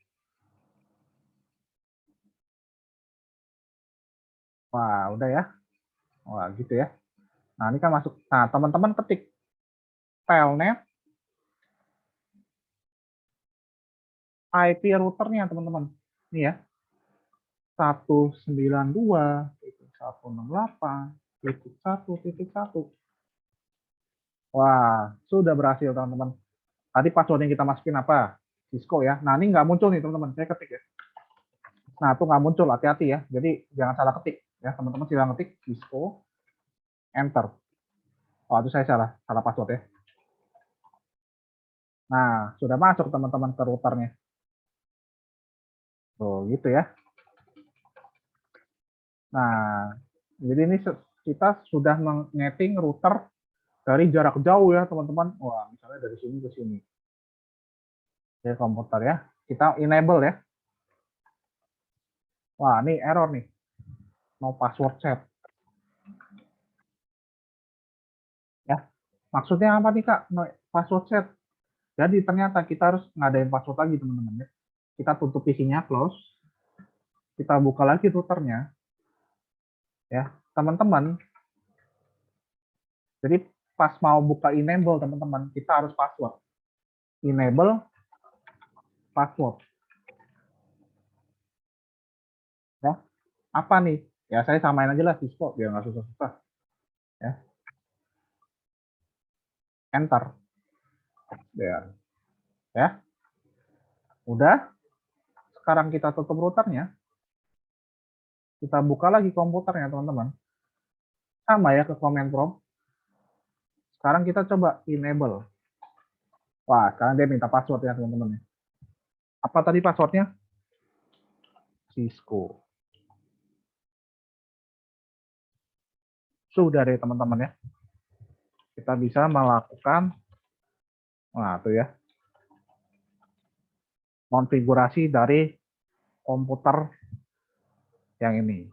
Wah, udah ya. Wah, gitu ya. Nah, ini kan masuk. Nah, teman-teman ketik telnet IP routernya, teman-teman. Ini ya. 192.168.1.1. Wah, sudah berhasil, teman-teman. Tadi password yang kita masukin apa? Cisco ya. Nah, ini nggak muncul nih, teman-teman. Saya ketik ya. Nah, itu nggak muncul. Hati-hati ya. Jadi, jangan salah ketik. Ya, teman-teman silahkan ketik Cisco, enter. Oh, itu saya salah password ya. Nah, sudah masuk teman-teman ke routernya. Tuh, gitu ya. Nah, jadi ini kita sudah mengeting router dari jarak jauh ya, teman-teman. Wah, misalnya dari sini ke sini. Ya, komputer ya. Kita enable ya. Wah, ini error nih. No password set. Ya. Maksudnya apa nih, Kak? No password set. Jadi ternyata kita harus ngadain password lagi, teman-teman ya. Kita tutup PC-nya, close. Kita buka lagi routernya. Ya, teman-teman. Jadi pas mau buka enable, teman-teman, kita harus password. Enable password. Ya. Apa nih? Ya, saya samain aja lah Cisco, biar nggak susah-susah. Ya. Enter. Ya. Ya. Udah. Sekarang kita tutup routernya. Kita buka lagi komputernya, teman-teman. Sama ya ke command prompt. Sekarang kita coba enable. Wah, sekarang dia minta password ya, teman-teman. Apa tadi passwordnya? Cisco. Sudah deh, teman-teman ya. Kita bisa melakukan, nah tuh ya, konfigurasi dari komputer yang ini.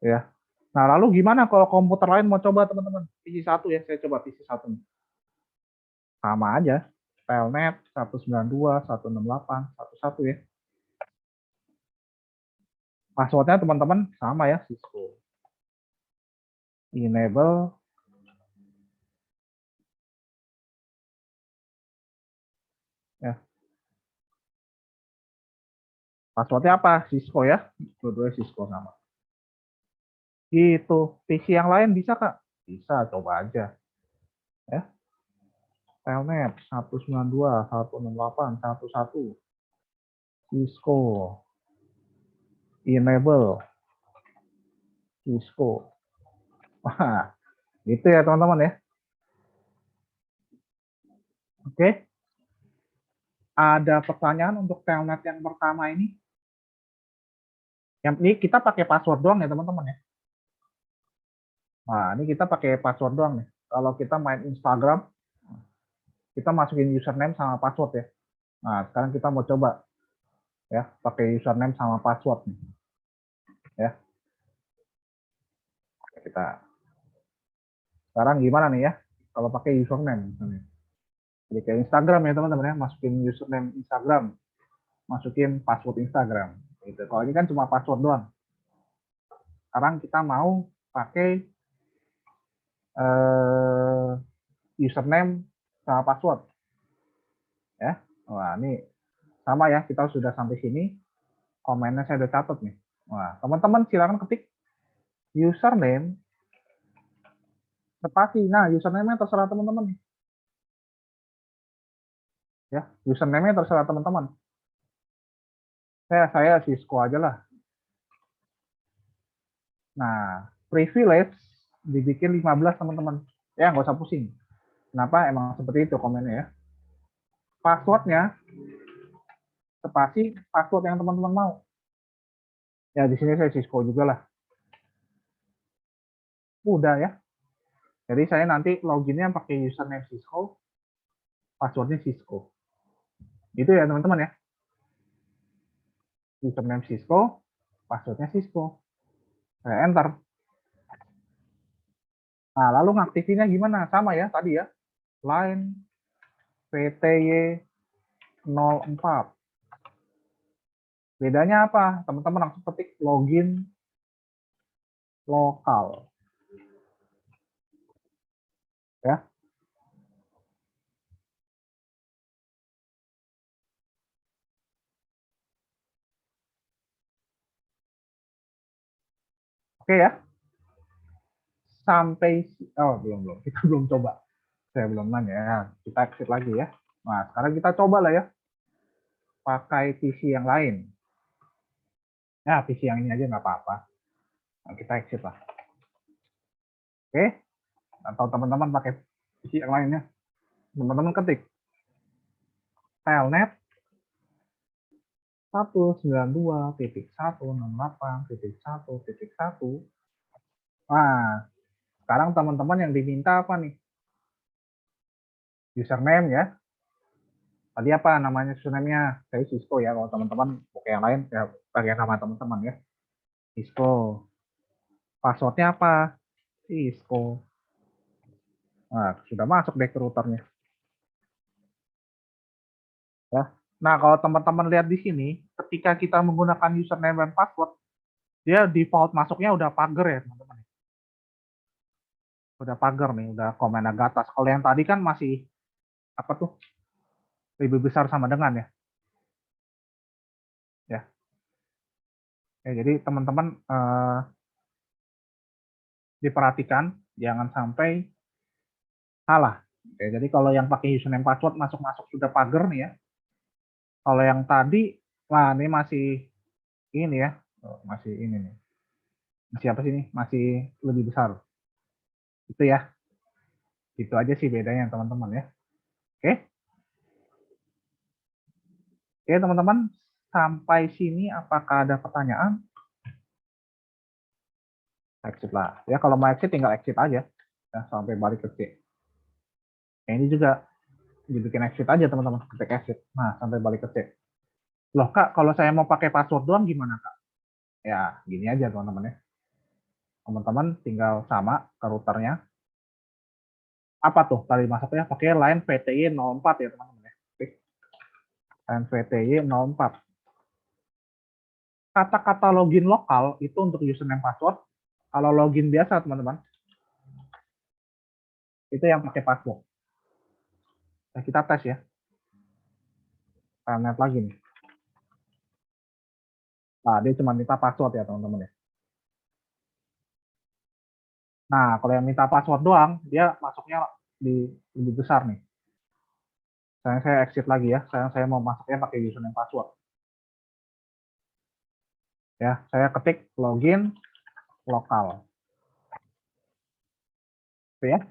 Ya. Nah, lalu gimana kalau komputer lain mau coba, teman-teman? PC 1 ya, saya coba PC 1. Sama aja. Telnet 192.168.1.1 ya. Passwordnya teman-teman sama ya, Cisco. Enable. Ya. Passwordnya apa? Cisco ya. Dua-duanya Cisco sama. Gitu. PC yang lain bisa, Kak? Bisa, coba aja. Ya. Telnet 192.168.1.1. Cisco. Enable. Cisco. Wah, itu ya teman-teman ya. Oke. Ada pertanyaan untuk telnet yang pertama ini? Yang ini kita pakai password doang ya teman-teman ya. Nah, ini kita pakai password doang nih. Kalau kita main Instagram, kita masukin username sama password ya. Nah, sekarang kita mau coba ya, pakai username sama password nih. Ya. Kita sekarang gimana nih ya? Kalau pakai username misalnya. Jadi kayak Instagram ya teman-teman ya, masukin username Instagram, masukin password Instagram. Gitu. Kalau ini kan cuma password doang. Sekarang kita mau pakai username sama password ya. Wah, ini sama ya, kita sudah sampai sini. Komennya saya udah catat nih. Wah, teman-teman silakan ketik username spasi. Nah, username-nya terserah teman-teman nih. Ya, username-nya terserah teman-teman. Saya Cisco aja lah. Nah, privilege dibikin 15 teman-teman. Ya, nggak usah pusing. Kenapa? Emang seperti itu komennya ya. Passwordnya spasi password yang teman-teman mau. Ya, di sini saya Cisco juga lah. Udah ya. Jadi saya nanti loginnya pakai username Cisco, passwordnya Cisco. Itu ya teman-teman ya. Username Cisco, passwordnya Cisco. Saya enter. Nah, lalu ngaktifinnya gimana? Sama ya tadi ya. Line PTY 04. Bedanya apa? Teman-teman langsung ketik login lokal. Ya. Oke ya. Sampai belum. Kita belum coba. Saya belum nanya ya. Kita exit lagi ya. Nah, sekarang kita coba lah ya. Pakai PC yang lain. Ya, PC yang ini aja nggak apa-apa. Nah, kita exit lah. Oke. Atau teman-teman pakai PC yang lainnya. Teman-teman ketik telnet 192.168.1.1. Nah, sekarang teman-teman yang diminta apa nih? Username ya. Tadi apa namanya username-nya? Saya Cisco ya. Kalau teman-teman pakai yang lain, ya pakai nama teman-teman ya. Cisco. Passwordnya apa? Cisco. Nah, sudah masuk deh ke routernya. Ya. Nah, kalau teman-teman lihat di sini, ketika kita menggunakan username dan password, dia default masuknya udah pagar ya, teman-teman. Udah pagar nih, udah komen agak atas. Kalau yang tadi kan masih apa tuh? Lebih besar sama dengan ya. Ya. Ya, jadi teman-teman diperhatikan jangan sampai salah. Ya, jadi kalau yang pakai username password masuk-masuk sudah pagar nih ya. Kalau yang tadi, nah ini masih ini ya, masih ini nih. Masih apa sih ini? Masih lebih besar. Itu ya. Itu aja sih bedanya teman-teman ya. Oke. Oke teman-teman, sampai sini apakah ada pertanyaan? Exit lah. Ya kalau mau exit tinggal exit aja. Ya, sampai balik ke C. Ya, ini juga dibikin exit aja teman-teman. Ketik exit. Nah, sampai balik ke C. Loh Kak, kalau saya mau pakai password doang gimana Kak? Ya, gini aja teman-teman ya. Teman-teman tinggal sama ke routernya. Apa tuh tadi masuknya? Pakai line VTY 04 ya teman-teman ya. Line VTY 04. Kata-kata login lokal itu untuk username password. Kalau login biasa teman-teman, itu yang pakai password. Nah, kita tes ya. Kita lihat lagi nih. Nah, dia cuma minta password ya teman-teman ya. Nah, kalau yang minta password doang, dia masuknya di lebih besar nih. Saya exit lagi ya. Saya mau masuknya pakai username password. Ya, saya ketik login lokal. Oke ya.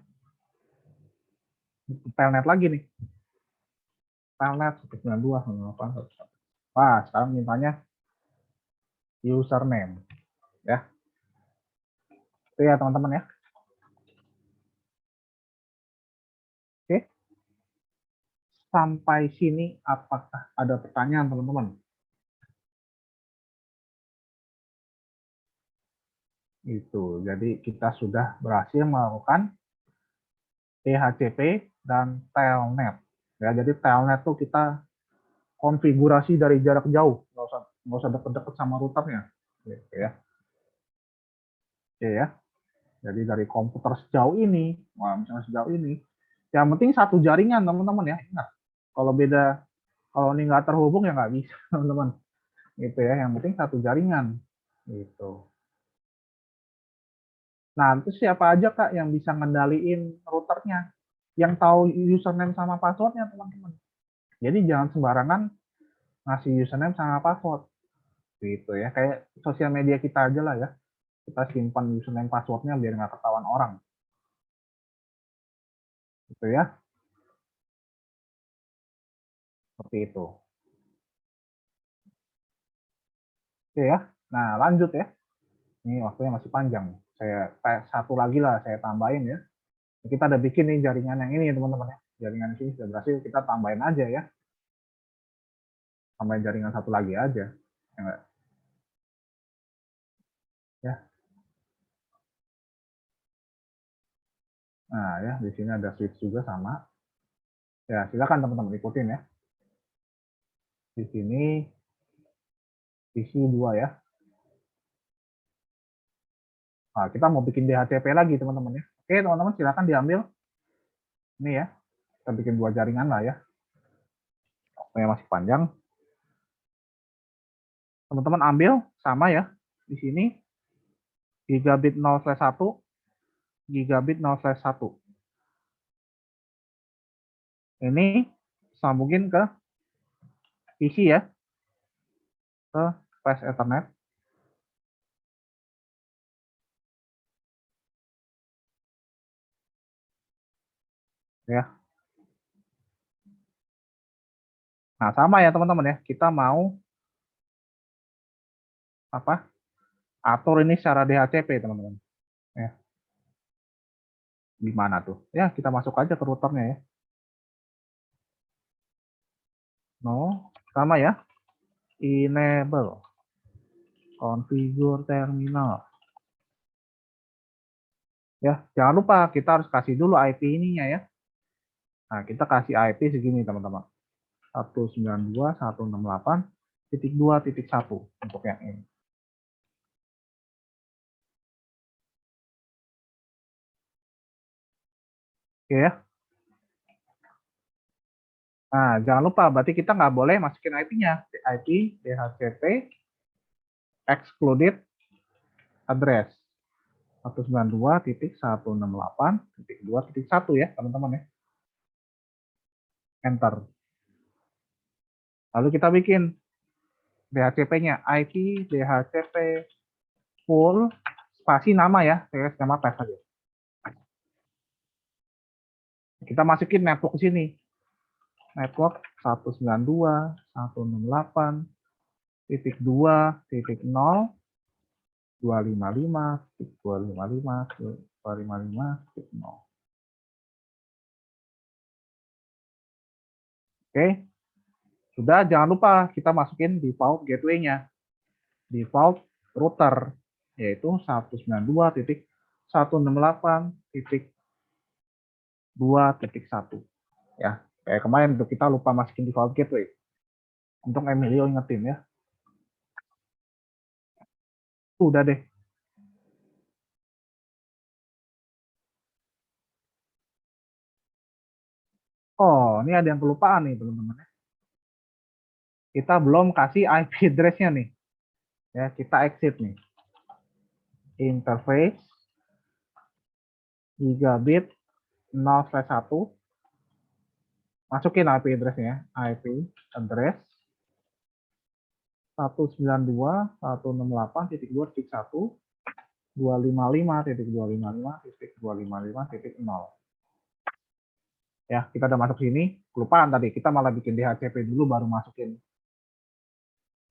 Telnet lagi nih. Telnet 192.168. Wah, sekarang mintanya username. Ya. Itu ya teman-teman ya. Oke. Sampai sini apakah ada pertanyaan teman-teman? Itu. Jadi kita sudah berhasil melakukan DHCP dan telnet. Ya, jadi telnet tuh kita konfigurasi dari jarak jauh, nggak usah deket-deket sama routernya, gitu ya. Oke ya. Jadi dari komputer sejauh ini, misalnya sejauh ini, yang penting satu jaringan teman-teman ya. Ingat, kalau beda, kalau ini nggak terhubung ya nggak bisa teman-teman. Gitu ya. Yang penting satu jaringan. Gitu. Nah, itu siapa aja Kak yang bisa ngendaliin routernya? Yang tahu username sama passwordnya teman-teman. Jadi jangan sembarangan ngasih username sama password. Gitu ya. Kayak sosial media kita aja lah ya. Kita simpan username passwordnya biar nggak ketahuan orang. Gitu ya. Seperti itu. Oke ya. Nah, lanjut ya. Ini waktunya masih panjang. Saya satu lagi lah saya tambahin ya. Kita udah bikin nih jaringan yang ini teman-teman ya. Jaringan ini sudah berhasil, kita tambahin aja ya. Tambahin jaringan satu lagi aja. Ya. Nah ya, di sini ada switch juga sama. Ya, silakan teman-teman ikutin ya. Di sini isi 2 ya. Nah, kita mau bikin DHCP lagi teman-teman ya. Oke teman-teman, silakan diambil. Ini ya, kita bikin 2 jaringan lah ya. Waktunya masih panjang. Teman-teman ambil sama ya. Di sini gigabit 0/1, gigabit 0/1. Ini sambungin ke PC ya, ke flash Ethernet. Ya. Nah, sama ya teman-teman ya. Kita mau apa? Atur ini secara DHCP teman-teman. Ya. Gimana tuh? Ya, kita masuk aja ke routernya ya. No, sama ya. Enable configure terminal. Ya, jangan lupa kita harus kasih dulu IP ininya ya. Nah, kita kasih IP segini teman-teman. 192.168.2.1 untuk yang ini. Oke ya. Nah, jangan lupa berarti kita nggak boleh masukin IP-nya. IP DHCP excluded address 192.168.2.1 ya teman-teman ya. Enter. Lalu kita bikin DHCP-nya IP DHCP full spasi nama ya, saya nama tes aja. Kita masukin network ke sini. Network 192.168.255.255.255.0. Oke, sudah. Jangan lupa kita masukin default gateway-nya, default router, yaitu 192.168.2.1 ya. Kayak kemarin untuk kita lupa masukin default gateway. Untuk Emilio ingetin ya. Udah deh. Oh, ini ada yang kelupaan nih teman-teman. Kita belum kasih IP address-nya nih. Ya, kita exit nih. Interface gigabit 0/1. Masukin IP address-nya. IP address 192.168.2.1 255.255.255.0. Ya, kita udah masuk sini. Kelupaan tadi, kita malah bikin DHCP dulu baru masukin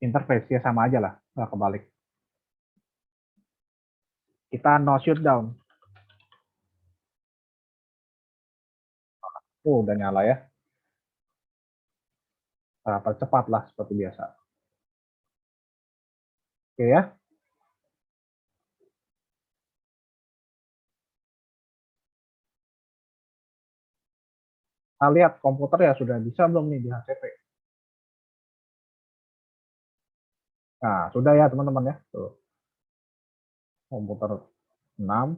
interface. Ya sama aja lah, nggak kebalik. Kita no shutdown. Oh, udah nyala ya. Percepat lah seperti biasa. Oke ya. Kita lihat komputer ya sudah bisa belum nih di HCP. Nah, sudah ya teman-teman ya. Tuh. Komputer 6.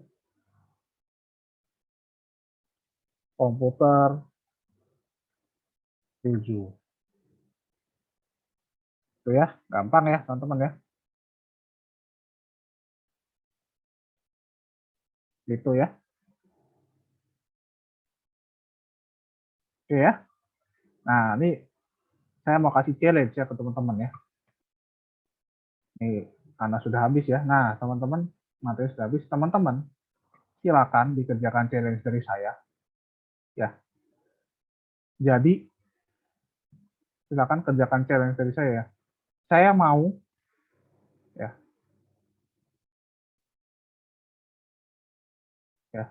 Komputer 7. Itu ya, gampang ya teman-teman ya. Gitu ya. Oke ya. Nah, ini saya mau kasih challenge ya ke teman-teman ya. Nih, karena sudah habis ya. Nah, teman-teman, materi sudah habis. Teman-teman, silakan dikerjakan challenge dari saya. Ya. Jadi, silakan kerjakan challenge dari saya ya. Saya mau ya, ya,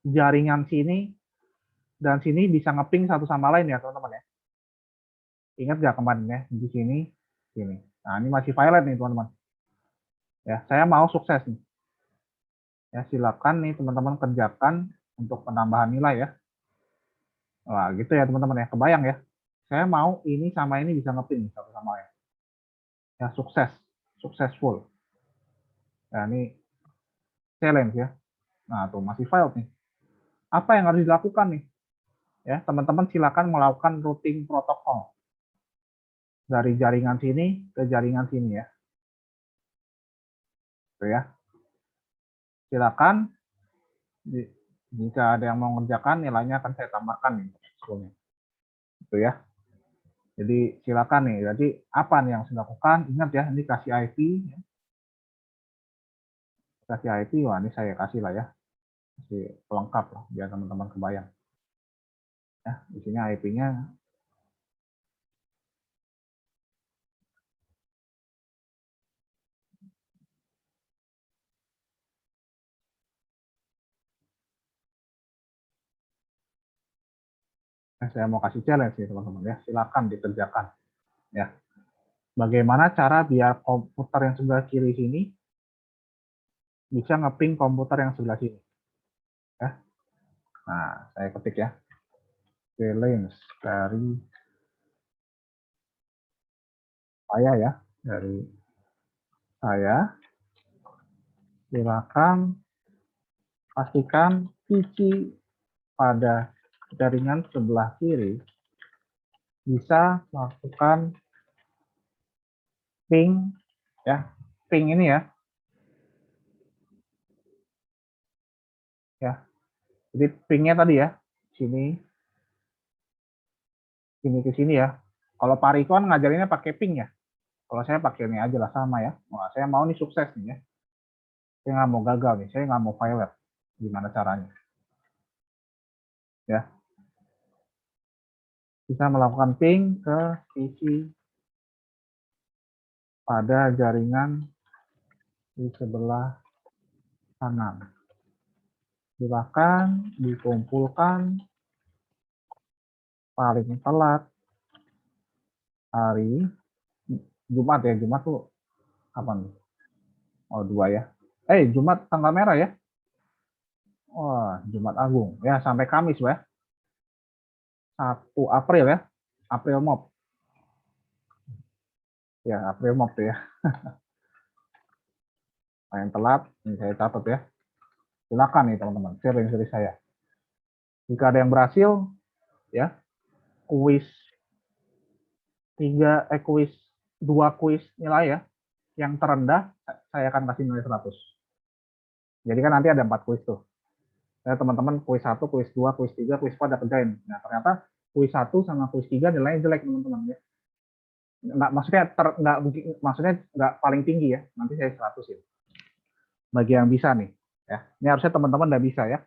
jaringan sini dan sini bisa ngeping satu sama lain ya, teman-teman ya. Ingat nggak kemarin ya, di sini, sini. Nah, ini masih violet nih, teman-teman. Ya, saya mau sukses nih. Ya, silakan nih teman-teman kerjakan untuk penambahan nilai ya. Wah, gitu ya teman-teman ya. Kebayang ya. Saya mau ini sama ini bisa ngeping satu sama lain. Ya, sukses. Successful. Ya, ini challenge ya. Nah, tuh masih file nih. Apa yang harus dilakukan nih? Ya, teman-teman silakan melakukan routing protokol dari jaringan sini ke jaringan sini ya. Tuh ya. Silakan jika ada yang mau mengerjakan nilainya akan saya tambahkan nih sebelumnya. Itu ya. Jadi silakan nih. Jadi apa nih yang harus dilakukan? Ingat ya, ini kasih IP. Ya. Kasih IP, wah ini saya kasih lah ya. Kasih pelengkap lah, biar teman-teman kebayang. Ya, di sini IP-nya. Saya mau kasih challenge nih teman-teman ya. Silakan dikerjakan. Ya. Bagaimana cara biar komputer yang sebelah kiri sini bisa ngeping komputer yang sebelah sini? Ya. Nah, saya ketik ya. Challenge dari saya ya. Dari saya. Silakan pastikan PC pada jaringan sebelah kiri bisa melakukan ping ya, ping ini ya. Jadi pingnya tadi ya, sini ke sini ya. Kalau Pak Riko kan ngajarinnya pakai ping ya. Kalau saya pakai ini aja lah sama ya. Wah, saya mau nih sukses nih ya. Saya nggak mau gagal nih, saya nggak mau failure. Gimana caranya? Ya, bisa melakukan ping ke PC pada jaringan di sebelah kanan. Silakan dikumpulkan paling telat hari Jumat ya. Jumat tuh kapan? Oh, 2 ya. Jumat tanggal merah ya. Wah, Jumat Agung. Ya, sampai Kamis ya. 1 April ya. April Mop. Ya, April Mop tuh ya. Yang telat, ini saya catat ya. Silakan nih teman-teman, sharing dari saya. Jika ada yang berhasil, ya, kuis 2 kuis nilai ya. Yang terendah, saya akan kasih nilai 100. Jadi kan nanti ada 4 kuis tuh. Ya, teman-teman kuis 1, kuis 2, kuis 3, kuis 4 ada kerjain. Nah, ternyata kuis 1 sama kuis 3 nilainya jelek teman-teman ya. Nggak, maksudnya nggak paling tinggi ya. Nanti saya 100 ya. Bagi yang bisa nih, ya. Ini harusnya teman-teman udah bisa ya.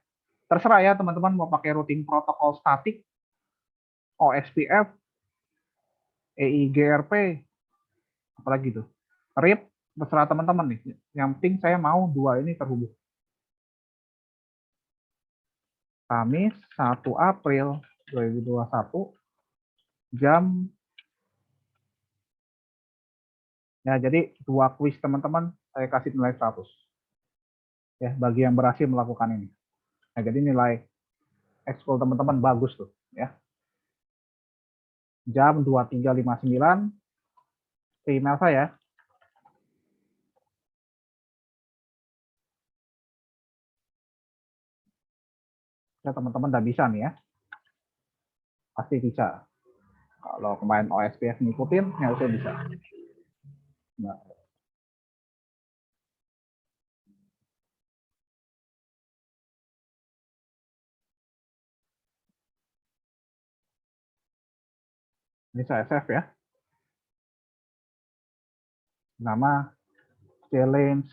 Terserah ya teman-teman mau pakai routing protokol statik, OSPF, EIGRP, apalagi tuh. RIP, terserah teman-teman nih. Yang penting saya mau dua ini terhubung. Kamis 1 April 2021 jam ya, jadi dua kuis teman-teman saya kasih nilai 100 ya bagi yang berhasil melakukan ini. Nah, jadi nilai ekskul teman-teman bagus tuh ya. Jam 23.59 email saya. Ya, teman-teman udah bisa nih ya. Pasti bisa. Kalau kemarin OSPF ngikutin, ya harusnya bisa. Nah, ini saya save ya. Nama challenge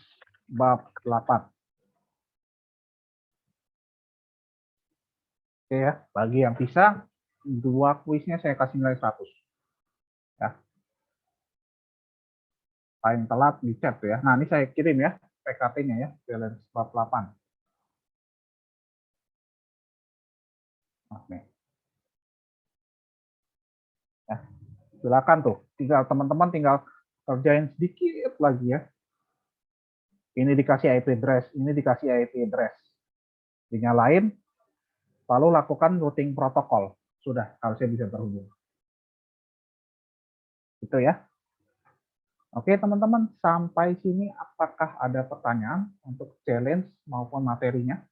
bab 8. Oke ya, bagi yang bisa, dua kuisnya saya kasih nilai 100. Ya. Paling telat di chat tuh ya. Nah, ini saya kirim ya, PKT-nya ya, challenge bab 8. Nah, nih. Ya. Silakan tuh, tinggal teman-teman tinggal kerjain sedikit lagi ya. Ini dikasih IP address, ini dikasih IP address. Dinyalain, lalu lakukan routing protokol. Sudah, harusnya bisa terhubung. Itu ya. Oke teman-teman, sampai sini apakah ada pertanyaan untuk challenge maupun materinya?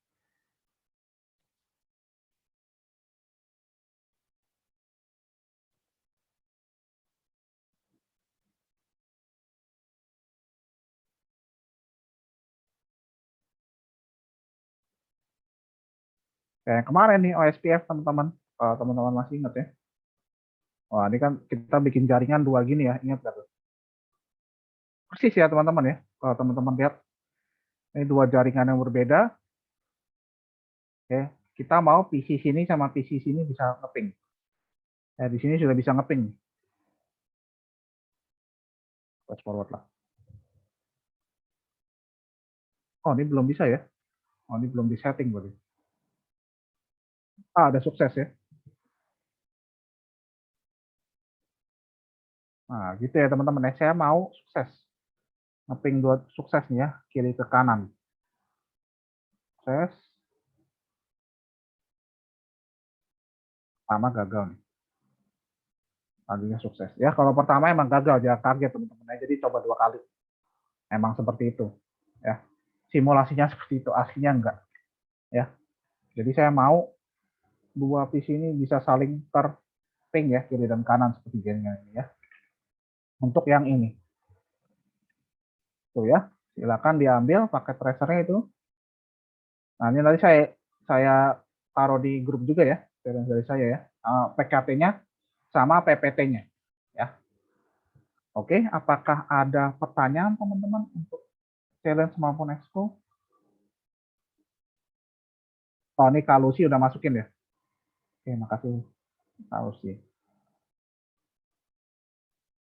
Kayak kemarin nih OSPF teman-teman, kalau teman-teman masih ingat ya. Wah, ini kan kita bikin jaringan dua gini ya, ingat nggak tuh? Persis ya teman-teman ya, kalau teman-teman lihat. Ini dua jaringan yang berbeda. Oke, kita mau PC sini sama PC sini bisa ngeping. Ya, di sini sudah bisa ngeping. Fast forward lah. Oh, ini belum bisa ya. Oh, ini belum disetting berarti. Ah, ada sukses ya. Nah, gitu ya teman-teman ya. Saya mau sukses. Ngeping dua sukses nih ya, kiri ke kanan. Sukses. Pertama gagal nih. Tadinya sukses. Ya, kalau pertama emang gagal, jangan kaget teman-teman ya. Jadi coba dua kali. Emang seperti itu. Ya. Simulasinya seperti itu, aslinya enggak. Ya. Jadi saya mau dua PC ini bisa saling terping ya, kiri dan kanan seperti jaringan ini ya. Untuk yang ini. Tuh ya, silakan diambil pakai tracernya itu. Nah, ini nanti saya taruh di grup juga ya, dari saya ya. PKT-nya sama PPT-nya ya. Oke, apakah ada pertanyaan teman-teman untuk challenge maupun expo? Oh, ini Kak Lucy udah masukin ya. Oke, makasih Kak Lucy.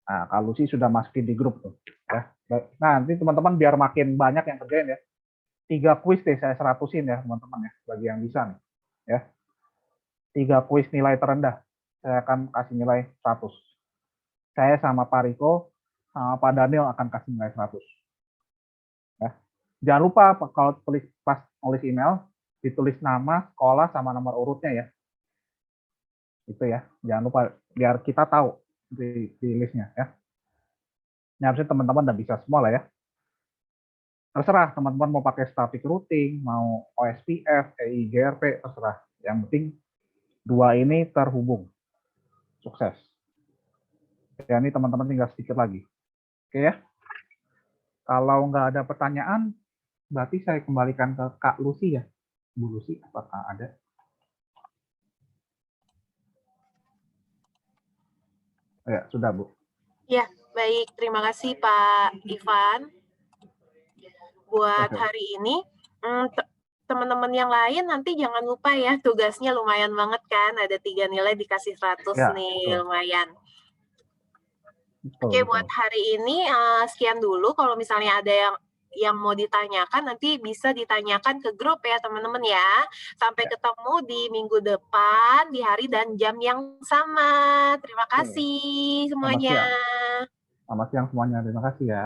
Nah, Kak Lucy sudah masukin di grup tuh. Ya. Nah, nanti teman-teman biar makin banyak yang kerjain ya. 3 kuis deh saya 100-in ya teman-teman ya, bagi yang bisa nih. Ya. 3 kuis nilai terendah. Saya akan kasih nilai 100. Saya sama Pak Riko sama Pak Daniel akan kasih nilai 100. Ya. Jangan lupa kalau tulis pas nulis email ditulis nama, sekolah sama nomor urutnya ya. Itu ya. Jangan lupa biar kita tahu di listnya ya. Ini harusnya teman-teman udah bisa semua lah ya. Terserah teman-teman mau pakai static routing, mau OSPF, EIGRP, terserah. Yang penting dua ini terhubung. Sukses. Ya, ini teman-teman tinggal sedikit lagi. Oke ya. Kalau nggak ada pertanyaan, berarti saya kembalikan ke Kak Lucy ya. Bu Lucy, apakah ada? Ya, sudah Bu. Ya, baik. Terima kasih Pak Ivan. buat Oke. hari ini. Teman-teman yang lain nanti jangan lupa ya, tugasnya lumayan banget kan, ada 3 nilai dikasih 100 Ya, nih, betul. lumayan. Betul, Oke, betul. buat hari ini sekian dulu. Kalau misalnya ada yang mau ditanyakan, nanti bisa ditanyakan ke grup ya teman-teman ya. Sampai ketemu di minggu depan, di hari dan jam yang sama. Terima kasih semuanya. Selamat siang semuanya. Terima kasih ya.